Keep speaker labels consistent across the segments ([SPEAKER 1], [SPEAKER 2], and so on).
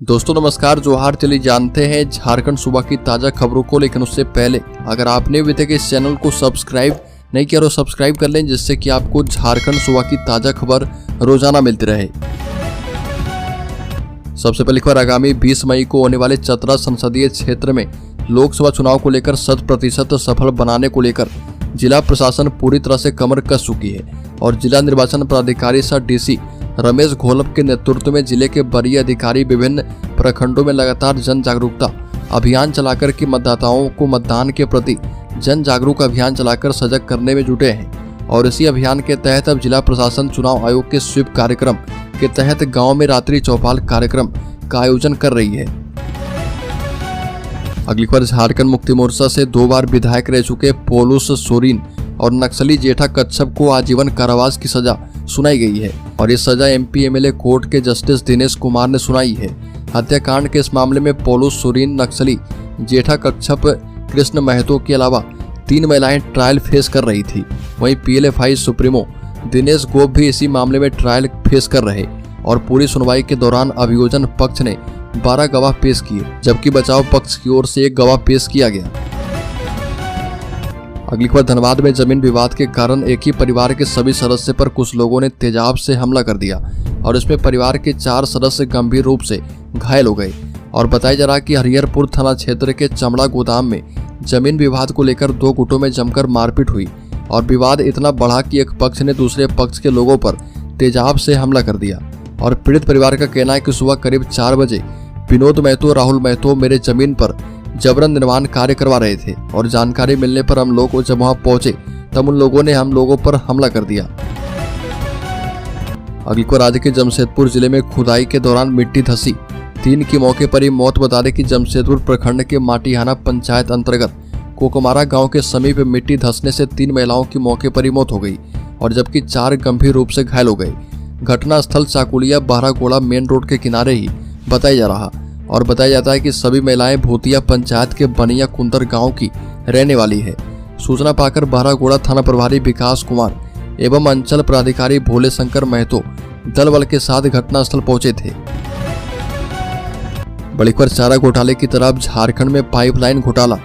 [SPEAKER 1] दोस्तों नमस्कार, जोहार। चलिए जानते हैं झारखंड सूबा की ताज़ा खबरों को, लेकिन उससे पहले अगर आपने अभी तक इस चैनल को सब्सक्राइब नहीं किया तो सब्सक्राइब कर लें, जिससे कि आपको झारखंड सूबा की ताज़ा खबर रोजाना मिलती रहे। सबसे पहली खबर, आगामी 20 मई को होने वाले चतरा संसदीय क्षेत्र में लोकसभा चुनाव को लेकर 100% सफल बनाने को लेकर जिला प्रशासन पूरी तरह से कमर कस चुकी है और जिला निर्वाचन पदाधिकारी सह डीसी रमेश घोलप के नेतृत्व में जिले के वरीय अधिकारी विभिन्न प्रखंडों में लगातार जन जागरूकता अभियान चलाकर के मतदाताओं को मतदान के प्रति जन जागरूक अभियान चलाकर सजग करने में जुटे हैं। और इसी अभियान के तहत अब जिला प्रशासन चुनाव आयोग के स्वीप कार्यक्रम के तहत गांव में रात्रि चौपाल कार्यक्रम का आयोजन कर रही है। अगली खबर, झारखंड मुक्ति मोर्चा से 2 बार विधायक रह चुके पोलूस सोरेन और नक्सली जेठा कच्छप को आजीवन कारावास की सजा सुनाई गई है और ये सजा एमपी एमएलए कोर्ट के जस्टिस दिनेश कुमार ने सुनाई है। हत्याकांड के इस मामले में पोलूस सोरेन, नक्सली जेठा कच्छप, कृष्ण महतो के अलावा 3 महिलाएं ट्रायल फेस कर रही थी। वहीं पीएलएफआई सुप्रीमो दिनेश गोप भी इसी मामले में ट्रायल फेस कर रहे और पूरी सुनवाई के दौरान अभियोजन पक्ष ने 12 गवाह पेश किए, जबकि बचाव पक्ष की ओर से 1 गवाह पेश किया गया। अगली खबर, धनबाद में जमीन विवाद के कारण एक ही परिवार के सभी सदस्य पर कुछ लोगों ने तेजाब से हमला कर दिया और इसमें परिवार के 4 सदस्य गंभीर रूप से घायल हो गए। और बताया जा रहा है कि हरिहरपुर थाना क्षेत्र के चमड़ा गोदाम में जमीन विवाद को लेकर 2 गुटों में जमकर मारपीट हुई और विवाद इतना बढ़ा कि एक पक्ष ने दूसरे पक्ष के लोगों पर तेजाब से हमला कर दिया। और पीड़ित परिवार का कहना है कि सुबह करीब 4 बजे विनोद महतो, राहुल महतो मेरे जमीन पर जबरन निर्माण कार्य करवा रहे थे और जानकारी मिलने पर हम लोग जब वहां पहुंचे तब उन लोगों ने हम लोगों पर हमला कर दिया। अगली को राज्य के जमशेदपुर जिले में खुदाई के दौरान मिट्टी धसी 3 की मौके पर ही मौत। बता दें कि जमशेदपुर प्रखंड के माटीहाना पंचायत अंतर्गत कोकमारा गांव के समीप मिट्टी धसने से 3 महिलाओं की मौके पर ही मौत हो गई और जबकि 4 गंभीर रूप से घायल हो गए। घटना स्थल चाकुलिया बहरागोड़ा मेन रोड के किनारे ही बताया जा रहा और बताया जाता है कि सभी महिलाएं भूतिया पंचायत के बनिया कुंदर गांव की रहने वाली है। सूचना पाकर बहरागोड़ा थाना प्रभारी विकास कुमार एवं अंचल पदाधिकारी भोले शंकर महतो दल बल के साथ घटनास्थल पहुंचे थे। बड़ी खबर, चारा घोटाले की तरफ झारखंड में पाइपलाइन घोटाला,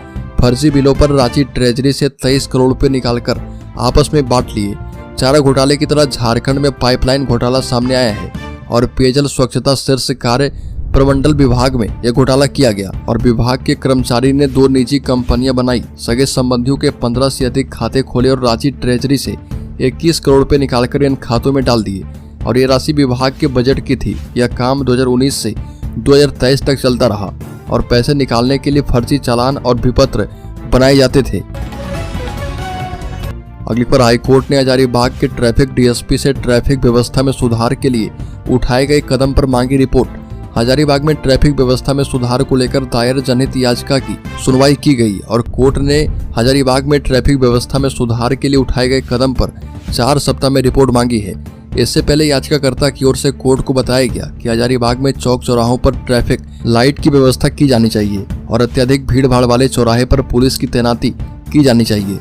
[SPEAKER 1] फर्जी बिलों पर रांची ट्रेजरी से 23 करोड़ रुपए निकालकर आपस में बांट लिए। चारा घोटाले की तरह झारखंड में पाइपलाइन घोटाला सामने आया है और पेयजल स्वच्छता शीर्ष कार्य प्रमंडल विभाग में यह घोटाला किया गया और विभाग के कर्मचारी ने 2 निजी कंपनियां बनाई, सगे संबंधियों के 15 से अधिक खाते खोले और रांची ट्रेजरी से 21 करोड़ रुपए निकालकर इन खातों में डाल दिए और ये राशि विभाग के बजट की थी। यह काम 2019 से 2023 तक चलता रहा और पैसे निकालने के लिए फर्जी चालान और विपत्र बनाए जाते थे। अगली पर, हाईकोर्ट ने हजारीबाग के ट्रैफिक डीएसपी से ट्रैफिक व्यवस्था में सुधार के लिए उठाए गए कदम पर मांगी रिपोर्ट। हजारीबाग में ट्रैफिक व्यवस्था में सुधार को लेकर दायर जनहित याचिका की सुनवाई की गई और कोर्ट ने हजारीबाग में ट्रैफिक व्यवस्था में सुधार के लिए उठाए गए कदम पर 4 सप्ताह में रिपोर्ट मांगी है। इससे पहले याचिकाकर्ता की ओर से कोर्ट को बताया गया कि हजारीबाग में चौक चौराहों पर ट्रैफिक लाइट की व्यवस्था की जानी चाहिए और अत्यधिक भीड़ भाड़ वाले चौराहे पर पुलिस की तैनाती की जानी चाहिए।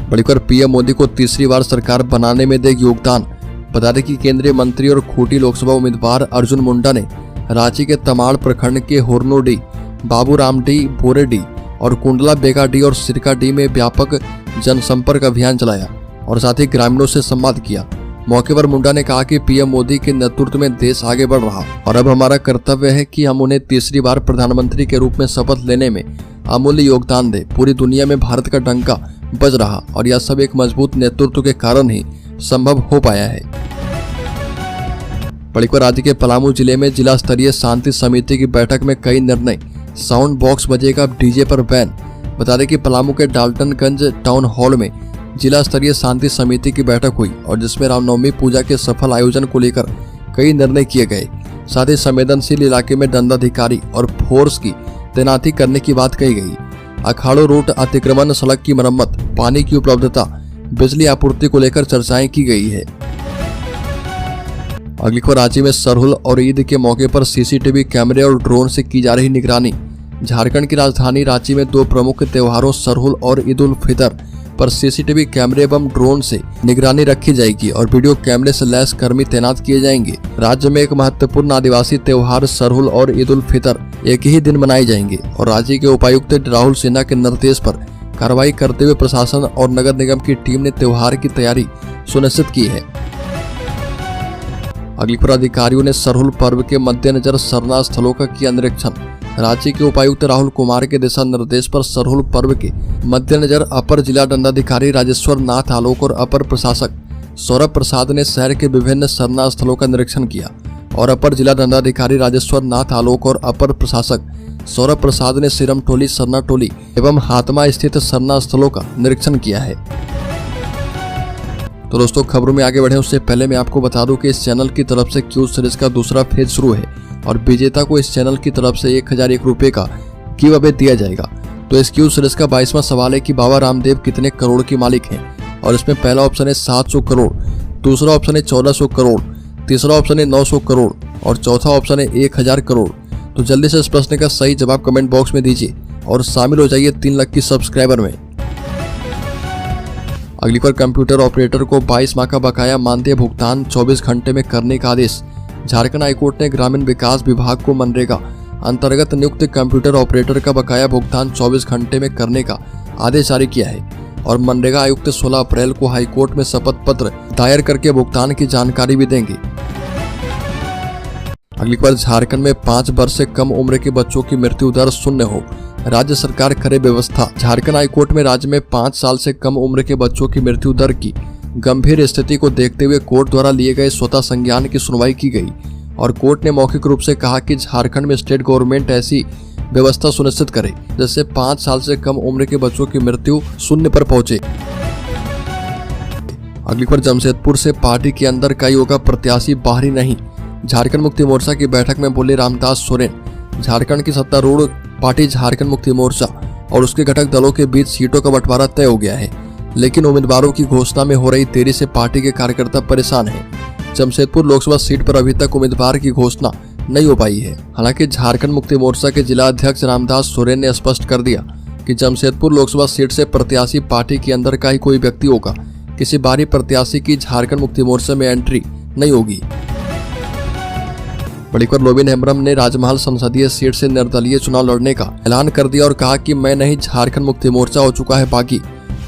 [SPEAKER 1] बढ़कर पीएम मोदी को तीसरी बार सरकार बनाने में देगी योगदान। बता दें कि केंद्रीय मंत्री और खूंटी लोकसभा उम्मीदवार अर्जुन मुंडा ने रांची के तमाड़ प्रखंड के होरनोडी, बाबूरामडी, बोरेडी और कुंडला बेगाडी और सिरकाडी में व्यापक जनसंपर्क अभियान चलाया और साथ ही ग्रामीणों से संवाद किया। मौके पर मुंडा ने कहा कि पीएम मोदी के नेतृत्व में देश आगे बढ़ रहा और अब हमारा कर्तव्य है कि हम उन्हें तीसरी बार प्रधानमंत्री के रूप में शपथ लेने में अमूल्य योगदान दें। पूरी दुनिया में भारत का डंका बज रहा और यह सब एक मजबूत नेतृत्व के कारण ही संभव हो पाया है। बड़ीपुर, राज्य के पलामू जिले में जिला स्तरीय शांति समिति की बैठक में कई निर्णय। साउंड बॉक्स बजेगा, डीजे पर बैन। बता दें कि पलामू के डाल्टनगंज टाउन हॉल में जिला स्तरीय शांति समिति की बैठक हुई और जिसमें रामनवमी पूजा के सफल आयोजन को लेकर कई निर्णय किए गए। साथ ही संवेदनशील इलाके में दंडाधिकारी और फोर्स की तैनाती करने की बात कही गई। अखाड़ों रूट अतिक्रमण, सड़क की मरम्मत, पानी की उपलब्धता, बिजली आपूर्ति को लेकर चर्चाएं की गई है। अगली खबर, रांची में सरहुल और ईद के मौके पर सीसीटीवी कैमरे और ड्रोन से की जा रही निगरानी। झारखंड की राजधानी रांची में 2 प्रमुख त्योहारों सरहुल और ईद उल फितर पर सीसीटीवी कैमरे एवं ड्रोन से निगरानी रखी जाएगी और वीडियो कैमरे से लैस कर्मी तैनात किए जाएंगे। राज्य में एक महत्वपूर्ण आदिवासी त्योहार सरहुल और ईद उल फितर एक ही दिन मनाए जाएंगे और राज्य के उपायुक्त राहुल सिन्हा के निर्देश पर कार्रवाई करते हुए प्रशासन और नगर निगम की टीम ने त्योहार की तैयारी सुनिश्चित की है। अगली पर अधिकारियों ने सरहुल पर्व के मद्देनजर सरना स्थलों का किया निरीक्षण। राज्य के उपायुक्त राहुल कुमार के दिशा निर्देश पर सरहुल पर्व के मद्देनजर अपर जिला दंडाधिकारी राजेश्वर नाथ आलोक और अपर प्रशासक सौरभ प्रसाद ने शहर के विभिन्न सरना स्थलों का निरीक्षण किया और अपर जिला दंडाधिकारी राजेश्वर नाथ आलोक और अपर प्रशासक सौरभ प्रसाद ने सिरम टोली, सरना टोली एवं हातमा स्थित सरना स्थलों का निरीक्षण किया है। तो दोस्तों, खबरों में आगे बढ़े उससे पहले मैं आपको बता दूं कि इस चैनल की तरफ से क्यूज सीरीज का दूसरा फेज शुरू है और विजेता को इस चैनल की तरफ से 1001 रुपए का गिव अवे दिया जाएगा। तो इस क्यूज सीरीज का 22वां सवाल है कि बाबा रामदेव कितने करोड़ के मालिक हैं, और इसमें पहला ऑप्शन है 700 करोड़, दूसरा ऑप्शन है 1400 करोड़, तीसरा ऑप्शन है 900 करोड़ और चौथा ऑप्शन है 1000 करोड़। तो जल्दी से इस प्रश्न का सही जवाब कमेंट बॉक्स में दीजिए और शामिल हो जाइए 3 लाख की सब्सक्राइबर में। अगली पर कंप्यूटर ऑपरेटर को 22 माह का बकाया मानदेय भुगतान 24 घंटे में करने का आदेश। झारखंड हाईकोर्ट ने ग्रामीण विकास विभाग को मनरेगा अंतर्गत नियुक्त कंप्यूटर ऑपरेटर का बकाया भुगतान 24 घंटे में करने का आदेश जारी किया है और मनरेगा आयुक्त 16 अप्रैल को हाईकोर्ट में शपथ पत्र दायर करके भुगतान की जानकारी भी देंगे। अगली बार झारखंड में 5 वर्ष से कम उम्र के बच्चों की मृत्यु दर 0 हो, राज्य सरकार करे व्यवस्था। झारखंड हाईकोर्ट में राज्य में 5 साल से कम उम्र के बच्चों की मृत्यु दर की गंभीर स्थिति को देखते हुए कोर्ट द्वारा लिए गए स्वतः संज्ञान की सुनवाई की गई और कोर्ट ने मौखिक रूप से कहा कि झारखंड में स्टेट गवर्नमेंट ऐसी व्यवस्था सुनिश्चित करे जिससे 5 साल से कम उम्र के बच्चों की मृत्यु 0 पर पहुंचे। अगली पर जमशेदपुर से पार्टी के अंदर कई होगा प्रत्याशी बाहरी नहीं, झारखंड मुक्ति मोर्चा की बैठक में बोले रामदास सोरेन। झारखंड की सत्तारूढ़ पार्टी झारखंड मुक्ति मोर्चा और उसके घटक दलों के बीच सीटों का बंटवारा तय हो गया है, लेकिन उम्मीदवारों की घोषणा में हो रही देरी से पार्टी के कार्यकर्ता परेशान हैं। जमशेदपुर लोकसभा सीट पर अभी तक उम्मीदवार की घोषणा नहीं हो पाई है। हालांकि झारखंड मुक्ति मोर्चा के जिला अध्यक्ष रामदास सोरेन ने स्पष्ट कर दिया कि जमशेदपुर लोकसभा सीट से प्रत्याशी पार्टी के अंदर का ही कोई व्यक्ति होगा, किसी बाहरी प्रत्याशी की झारखंड मुक्ति मोर्चा में एंट्री नहीं होगी। बड़ी खबर, लोबिन हेम्ब्रम ने राजमहल संसदीय सीट से निर्दलीय चुनाव लड़ने का ऐलान कर दिया और कहा कि मैं नहीं, झारखंड मुक्ति मोर्चा हो चुका है बागी।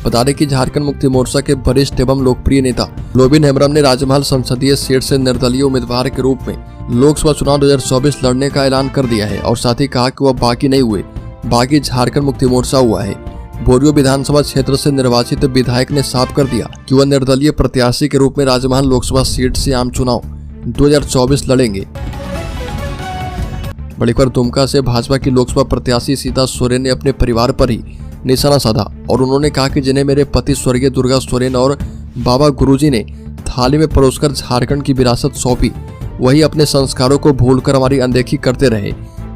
[SPEAKER 1] बता दें कि झारखंड मुक्ति मोर्चा के वरिष्ठ एवं लोकप्रिय नेता लोबिन हेम्ब्रम ने राजमहल संसदीय सीट से निर्दलीय उम्मीदवार के रूप में लोकसभा चुनाव 2024 लड़ने का ऐलान कर दिया है और साथ ही कहा कि वह बागी नहीं हुए, बागी झारखंड मुक्ति मोर्चा हुआ है। बोरियो विधानसभा क्षेत्र से निर्वाचित विधायक ने साफ कर दिया कि वह निर्दलीय प्रत्याशी के रूप में राजमहल लोकसभा सीट से आम चुनाव 2024 लड़ेंगे। बड़ी खबर, दुमका से भाजपा की लोकसभा प्रत्याशी सीता सोरेन ने अपने परिवार पर ही निशाना साधा और उन्होंने कहा कि जिन्हें मेरे पति स्वर्गीय दुर्गा सोरेन और बाबा गुरुजी ने थाली में परोसकर झारखंड की विरासत सौंपी, वही अपने संस्कारों को भूलकर हमारी अनदेखी करते रहे।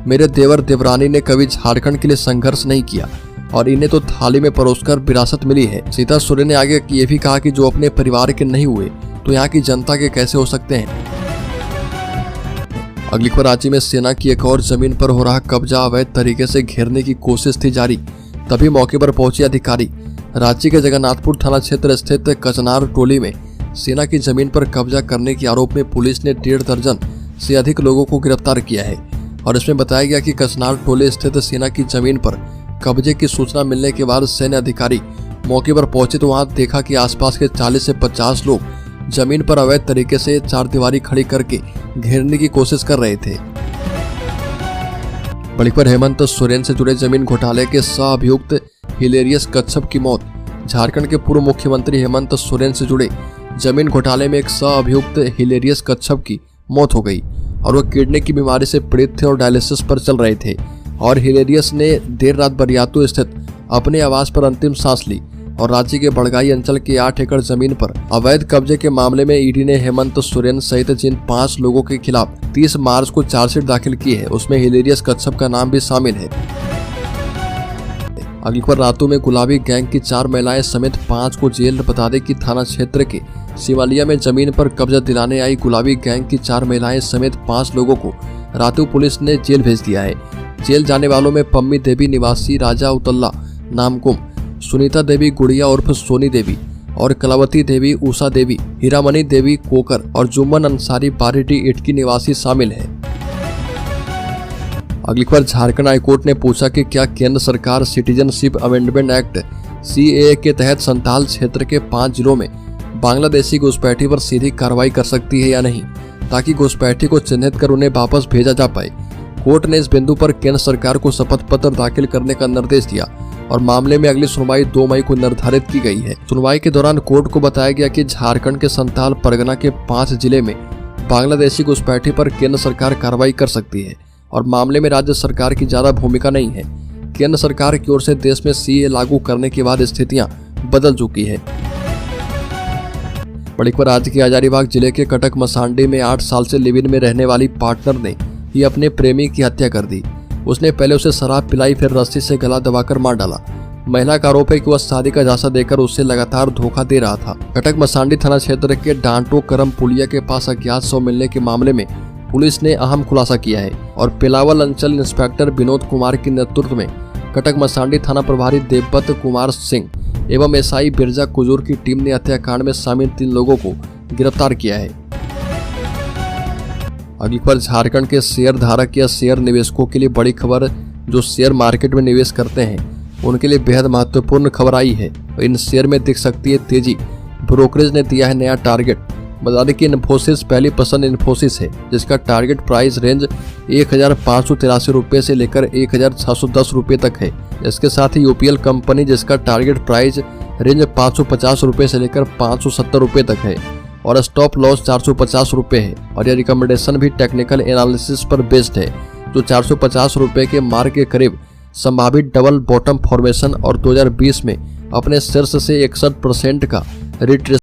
[SPEAKER 1] मेरे देवर देवरानी ने कभी झारखंड के लिए संघर्ष नहीं किया और इन्हें तो थाली में परोसकर विरासत मिली है। सीता सोरेन ने आगे ये भी कहा कि जो अपने परिवार के नहीं हुए तो यहाँ की जनता के कैसे हो सकते हैं। अगली खबर, रांची में सेना की एक और जमीन पर हो रहा कब्जा अवैध तरीके से घेरने की कोशिश थी जारी, तभी मौके पर पहुंचे अधिकारी। रांची के जगन्नाथपुर थाना क्षेत्र स्थित कचनार टोली में सेना की जमीन पर कब्जा करने के आरोप में पुलिस ने 1.5 दर्जन से अधिक लोगों को गिरफ्तार किया है और इसमें बताया गया कि कचनार टोली स्थित सेना की जमीन पर कब्जे की सूचना मिलने के बाद सैन्य अधिकारी मौके पर पहुंचे तो वहां देखा कि आसपास के 40 से 50 लोग जमीन पर अवैध तरीके से चारदीवारी खड़ी करके घेरने की कोशिश कर रहे थे। बड़ी खबर, हेमंत सोरेन से जुड़े जमीन घोटाले के सह अभियुक्त हिलेरियस कच्छप की मौत। झारखंड के पूर्व मुख्यमंत्री हेमंत सोरेन से जुड़े जमीन घोटाले में एक सह अभियुक्त हिलेरियस कच्छप की मौत हो गई और वह किडनी की बीमारी से पीड़ित थे और डायलिसिस पर चल रहे थे और हिलेरियस ने देर रात बरियातू स्थित अपने आवास पर अंतिम सांस ली और राज्य के बड़गाई अंचल के 8 एकड़ जमीन पर अवैध कब्जे के मामले में ईडी ने हेमंत सोरेन सहित जिन 5 लोगों के खिलाफ 30 मार्च को चार्जशीट दाखिल की है उसमें हिलेरियस कच्छप का नाम भी शामिल है। अगली खबर, रातों में गुलाबी गैंग की 4 महिलाएं समेत 5 को जेल। बता दें कि थाना क्षेत्र के सिवालिया में जमीन पर कब्जा दिलाने आई गुलाबी गैंग की 4 महिलाएं समेत 5 लोगों को रातों पुलिस ने जेल भेज दिया है। जेल जाने वालों में पम्मी देवी निवासी राजा उतल्ला नामकुम, सुनीता देवी गुड़िया उर्फ सोनी देवी और कलावती देवी, उषा देवी, हीरामणि देवी कोकर और जुम्मन अंसारी बारीडी इटकी निवासी शामिल है। अगली खबर, झारखंड हाईकोर्ट ने पूछा कि क्या केंद्र सरकार सिटीजनशिप अमेंडमेंट एक्ट CAA के तहत संताल क्षेत्र के 5 जिलों में बांग्लादेशी घुसपैठी पर सीधी कार्रवाई कर सकती है या नहीं, ताकि घुसपैठी को चिन्हित कर उन्हें वापस भेजा जा पाए। कोर्ट ने इस बिंदु पर केंद्र सरकार को शपथ पत्र दाखिल करने का निर्देश दिया और मामले में अगली सुनवाई 2 मई को निर्धारित की गई है। सुनवाई के दौरान कोर्ट को बताया गया कि झारखंड के संताल परगना के 5 जिले में बांग्लादेशी घुसपैठी पर केंद्र सरकार कार्रवाई कर सकती है और मामले में राज्य सरकार की ज्यादा भूमिका नहीं है। केंद्र सरकार की ओर से देश में CAA लागू करने के बाद स्थितियां बदल चुकी है। बड़ी खबर, राज्य के हजारीबाग जिले के कटक मसांडी में 8 साल से लिव इन में रहने वाली पार्टनर ने ही अपने प्रेमी की हत्या कर दी। उसने पहले उसे शराब पिलाई, फिर रस्सी से गला दबाकर मार डाला। महिला का आरोप है कि वह शादी का झांसा देकर उससे लगातार धोखा दे रहा था। कटक मसांडी थाना क्षेत्र के डांटो करम पुलिया के पास अज्ञात शव मिलने के मामले में पुलिस ने अहम खुलासा किया है और पिलावल अंचल इंस्पेक्टर विनोद कुमार के नेतृत्व में कटक मसांडी थाना प्रभारी देवव्रत कुमार सिंह एवं SI बिरजा कुजूर की टीम ने हत्याकांड में शामिल 3 लोगों को गिरफ्तार किया है। अगली खबर, झारखंड के शेयर धारक या शेयर निवेशकों के लिए बड़ी खबर, जो शेयर मार्केट में निवेश करते हैं उनके लिए बेहद महत्वपूर्ण खबर आई है। इन शेयर में दिख सकती है तेजी। ब्रोकरेज ने दिया है नया टारगेट। बता दें कि इन्फोसिस पहली पसंद इन्फोसिस है, जिसका टारगेट प्राइस रेंज 1583 रुपये से लेकर 1610 रुपये तक है। इसके साथ ही UPL कंपनी, जिसका टारगेट प्राइस रेंज 550 रुपये से लेकर 570 रुपये तक है और स्टॉप लॉस 450 रुपये है। और यह रिकमेंडेशन भी टेक्निकल एनालिसिस पर बेस्ड है, जो 450 रुपये के मार्क के करीब संभावित डबल बॉटम फॉर्मेशन और 2020 में अपने शीर्ष से 61% का रिट्रेस